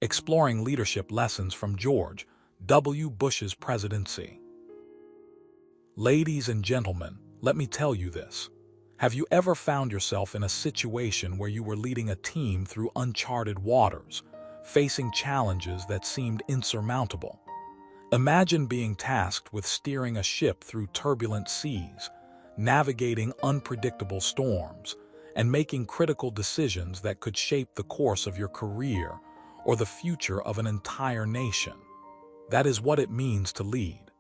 exploring leadership lessons from George W. Bush's presidency. Ladies and gentlemen, let me tell you this. Have you ever found yourself in a situation where you were leading a team through uncharted waters, facing challenges that seemed insurmountable? Imagine being tasked with steering a ship through turbulent seas, navigating unpredictable storms, and making critical decisions that could shape the course of your career or the future of an entire nation. That is what it means to lead.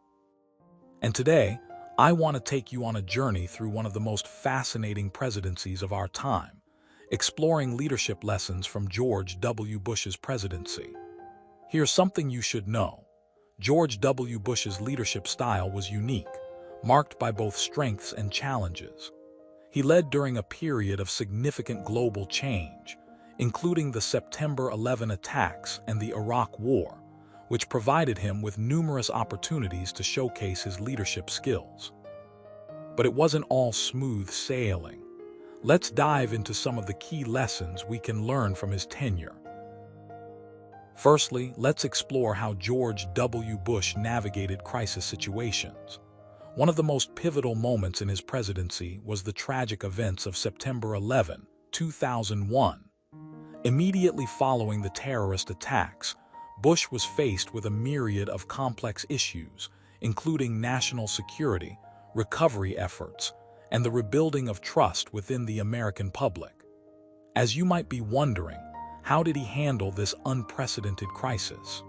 And today, I want to take you on a journey through one of the most fascinating presidencies of our time, exploring leadership lessons from George W. Bush's presidency. Here's something you should know. George W. Bush's leadership style was unique, marked by both strengths and challenges. He led during a period of significant global change, including the September 11 attacks and the Iraq War, which provided him with numerous opportunities to showcase his leadership skills. But it wasn't all smooth sailing. Let's dive into some of the key lessons we can learn from his tenure. Firstly, let's explore how George W. Bush navigated crisis situations. One of the most pivotal moments in his presidency was the tragic events of September 11, 2001. Immediately following the terrorist attacks, Bush was faced with a myriad of complex issues, including national security, recovery efforts, and the rebuilding of trust within the American public. As you might be wondering, how did he handle this unprecedented crisis?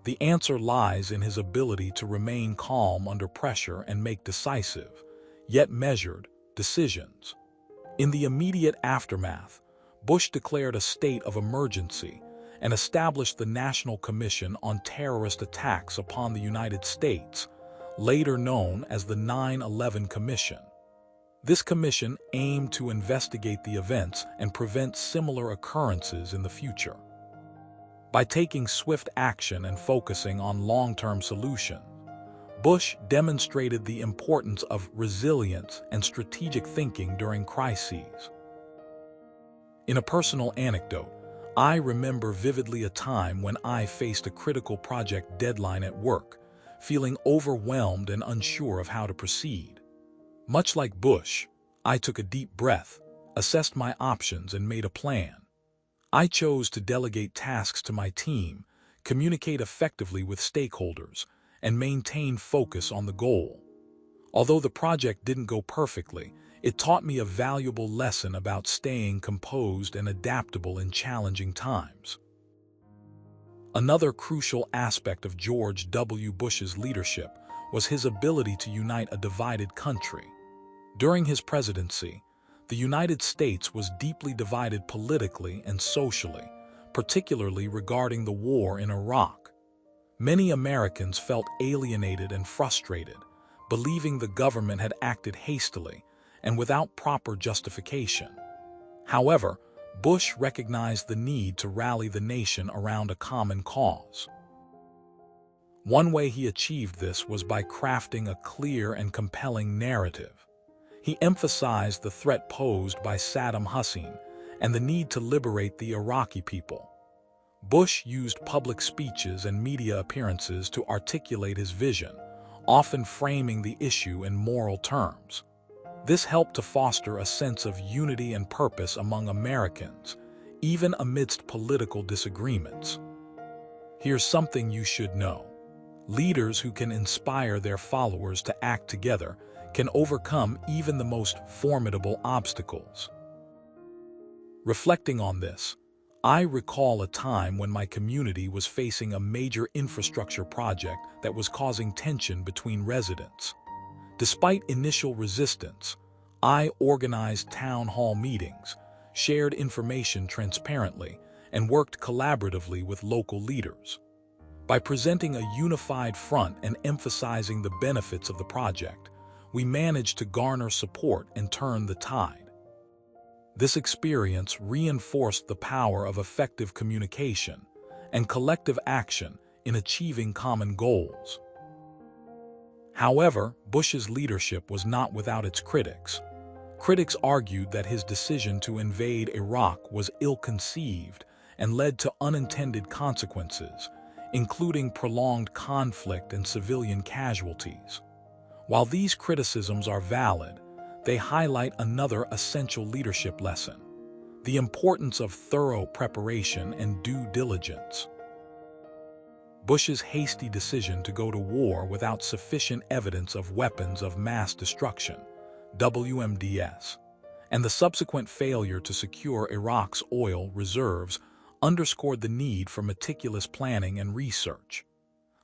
The answer lies in his ability to remain calm under pressure and make decisive, yet measured, decisions. In the immediate aftermath, Bush declared a state of emergency and established the National Commission on Terrorist Attacks upon the United States, later known as the 9/11 Commission. This commission aimed to investigate the events and prevent similar occurrences in the future. By taking swift action and focusing on long-term solutions, Bush demonstrated the importance of resilience and strategic thinking during crises. In a personal anecdote, I remember vividly a time when I faced a critical project deadline at work, feeling overwhelmed and unsure of how to proceed. Much like Bush, I took a deep breath, assessed my options, and made a plan. I chose to delegate tasks to my team, communicate effectively with stakeholders, and maintain focus on the goal. Although the project didn't go perfectly, it taught me a valuable lesson about staying composed and adaptable in challenging times. Another crucial aspect of George W. Bush's leadership was his ability to unite a divided country. During his presidency, the United States was deeply divided politically and socially, particularly regarding the war in Iraq. Many Americans felt alienated and frustrated, believing the government had acted hastily and without proper justification. However, Bush recognized the need to rally the nation around a common cause. One way he achieved this was by crafting a clear and compelling narrative. He emphasized the threat posed by Saddam Hussein and the need to liberate the Iraqi people. Bush used public speeches and media appearances to articulate his vision, often framing the issue in moral terms. This helped to foster a sense of unity and purpose among Americans, even amidst political disagreements. Here's something you should know. Leaders who can inspire their followers to act together can overcome even the most formidable obstacles. Reflecting on this, I recall a time when my community was facing a major infrastructure project that was causing tension between residents. Despite initial resistance, I organized town hall meetings, shared information transparently, and worked collaboratively with local leaders. By presenting a unified front and emphasizing the benefits of the project, we managed to garner support and turn the tide. This experience reinforced the power of effective communication and collective action in achieving common goals. However, Bush's leadership was not without its critics. Critics argued that his decision to invade Iraq was ill-conceived and led to unintended consequences, including prolonged conflict and civilian casualties. While these criticisms are valid, they highlight another essential leadership lesson: the importance of thorough preparation and due diligence. Bush's hasty decision to go to war without sufficient evidence of weapons of mass destruction, WMDs, and the subsequent failure to secure Iraq's oil reserves underscored the need for meticulous planning and research.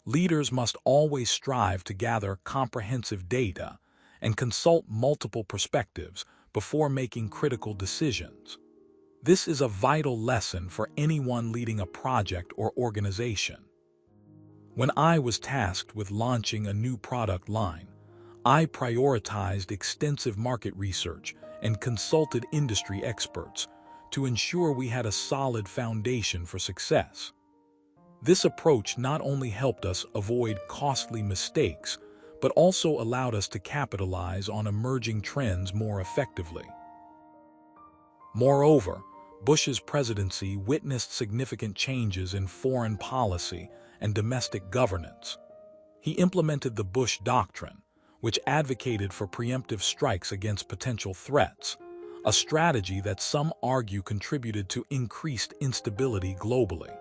Leaders must always strive to gather comprehensive data and consult multiple perspectives before making critical decisions. This is a vital lesson for anyone leading a project or organization. When I was tasked with launching a new product line, I prioritized extensive market research and consulted industry experts to ensure we had a solid foundation for success. This approach not only helped us avoid costly mistakes, but also allowed us to capitalize on emerging trends more effectively. Moreover, Bush's presidency witnessed significant changes in foreign policy and domestic governance. He implemented the Bush Doctrine, which advocated for preemptive strikes against potential threats, a strategy that some argue contributed to increased instability globally.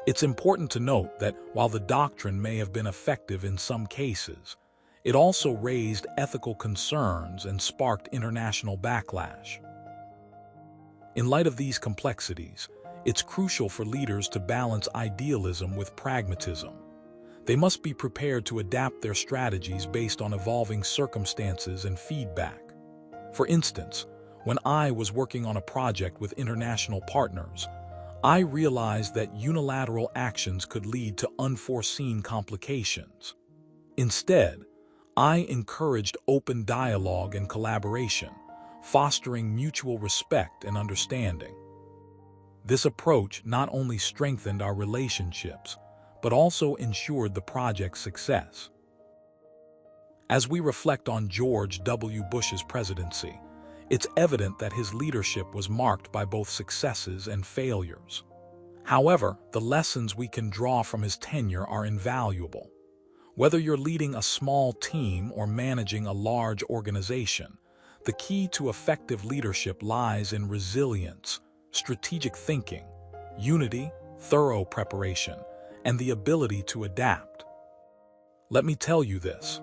It's important to note that while the doctrine may have been effective in some cases, it also raised ethical concerns and sparked international backlash. In light of these complexities, it's crucial for leaders to balance idealism with pragmatism. They must be prepared to adapt their strategies based on evolving circumstances and feedback. For instance, when I was working on a project with international partners, I realized that unilateral actions could lead to unforeseen complications. Instead, I encouraged open dialogue and collaboration, fostering mutual respect and understanding. This approach not only strengthened our relationships, but also ensured the project's success. As we reflect on George W. Bush's presidency, it's evident that his leadership was marked by both successes and failures. However, the lessons we can draw from his tenure are invaluable. Whether you're leading a small team or managing a large organization, the key to effective leadership lies in resilience, strategic thinking, unity, thorough preparation, and the ability to adapt. Let me tell you this: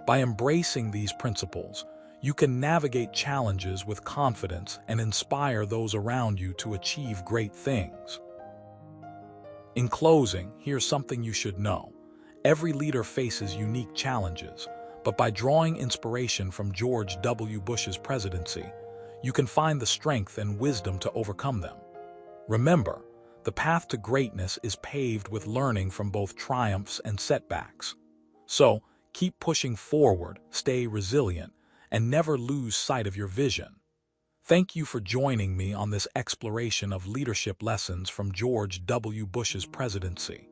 by embracing these principles, you can navigate challenges with confidence and inspire those around you to achieve great things. In closing, here's something you should know. Every leader faces unique challenges, but by drawing inspiration from George W. Bush's presidency, you can find the strength and wisdom to overcome them. Remember, the path to greatness is paved with learning from both triumphs and setbacks. So, keep pushing forward, stay resilient, and never lose sight of your vision. Thank you for joining me on this exploration of leadership lessons from George W. Bush's presidency.